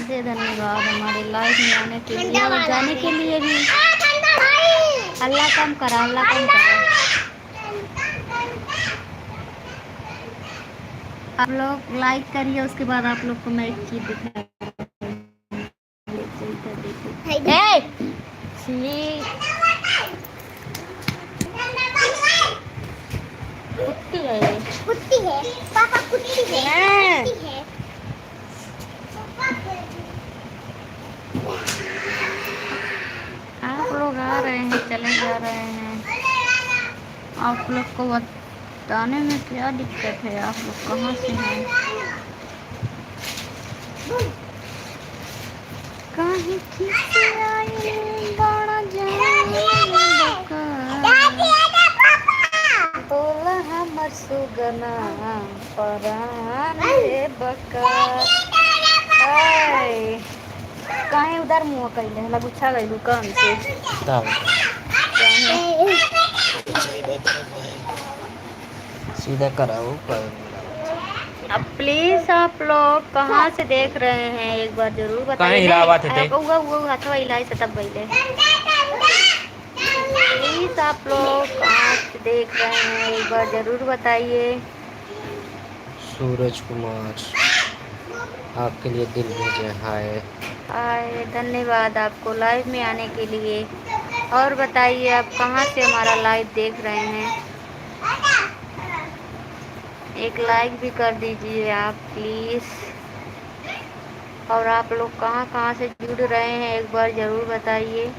से धन्यवाद हमारे लाइफ में आने के लिए और जाने के लिए भी। अल्लाह कम करा, अल्लाह कम करा। आप लोग लाइक करिए, उसके बाद आप लोग को मैं एक चीज दिखाई। कुत्ती है, कुत्ती है पापा, कुत्ती है, कुत्ती है। आप लोग आ रहे हैं, चले जा रहे हैं। आप लोग को बताने में क्या दिक्कत है? आप लोग कहाँ से हैं? कहीं किसी आए बड़ा बोला हमर सुगना परान रे बका। कहीं उधर मुँह कैले हला गुच्छा गई दुकान से। सीधा कराओ पर। अब प्लीज आप लोग कहाँ से देख रहे हैं एक बार जरूर बताइए। तब प्लीज आप लोग कहाँ से देख रहे हैं एक बार जरूर बताइए। सूरज कुमार आपके लिए दिल भेजे। हाय हाय, धन्यवाद आपको लाइव में आने के लिए। और बताइए आप कहाँ से हमारा लाइव देख रहे हैं? एक लाइक भी कर दीजिए आप प्लीज़। और आप लोग कहाँ कहाँ से जुड़ रहे हैं एक बार ज़रूर बताइए।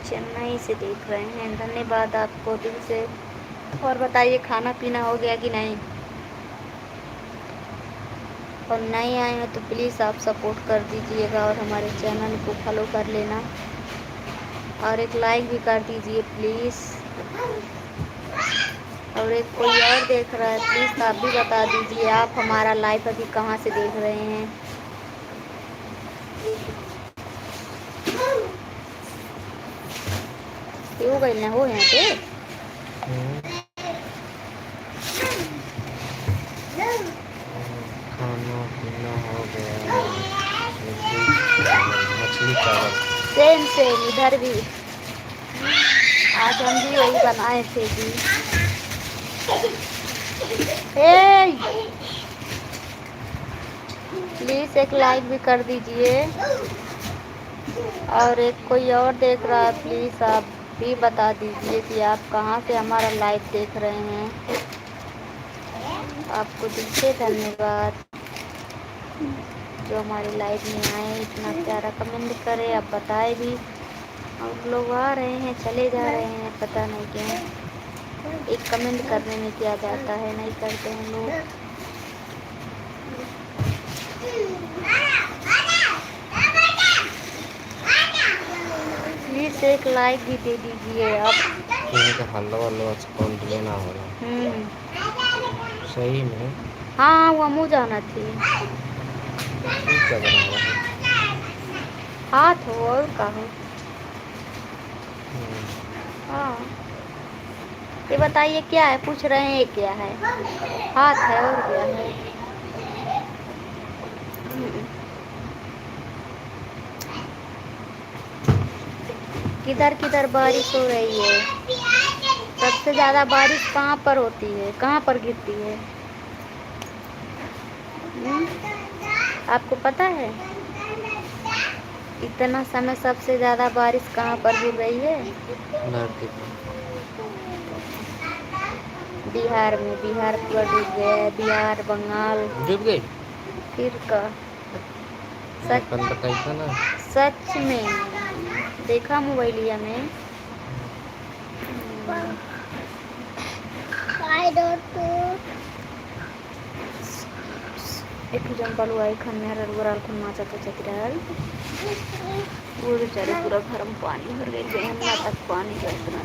चेन्नई से देख रहे हैं, धन्यवाद आपको दिल से। और बताइए खाना पीना हो गया कि नहीं? और नहीं आए हैं तो प्लीज़ आप सपोर्ट कर दीजिएगा और हमारे चैनल को फॉलो कर लेना और एक लाइक भी कर दीजिए प्लीज़। और एक कोई और देख रहा है, प्लीज़ आप भी बता दीजिए आप हमारा लाइव अभी कहाँ से देख रहे हैं। क्यों गई ना हो यहाँ पे? खाना पीना हो गया, मछली चावल। सेम सेम इधर भी। आज हम भी वही बनाए थे जी। प्लीज़ एक लाइक भी कर दीजिए। और एक कोई और देख रहा है, प्लीज़ आप भी बता दीजिए कि आप कहाँ से हमारा लाइव देख रहे हैं। आपको दिल से धन्यवाद जो हमारे लाइव में आए, इतना प्यारा कमेंट करे, आप बताए भी। और लोग आ रहे हैं, चले जा रहे हैं, पता नहीं क्यों। एक कमेंट करने में क्या जाता है, नहीं करते हैं लोग। प्लीज़ एक लाइक भी दे दीजिए आप। हल्ला कौन लेना हो रहा सही में? हाँ वो मुँह जाना थी। क्या बना रहा है? हाथ हो और का हो? हाँ ये बताइए क्या है, पूछ रहे हैं क्या है? हाथ है और क्या है? किधर किधर बारिश हो रही है? सबसे ज़्यादा बारिश कहाँ पर होती है, कहाँ पर गिरती है? आपको पता है इतना समय सबसे ज़्यादा बारिश कहाँ पर गिर रही है? बिहार में। बिहार पूरा डूब गया है, बिहार बंगाल डूब गई। फिर का सच ना। सच में देखा मोबाइलिया में। एक जंपल हुआ है खन्ने रगुराल खुन माचा तो चतराल वो बेचारे पूरा घर में पानी भर गई, तक पानी का इतना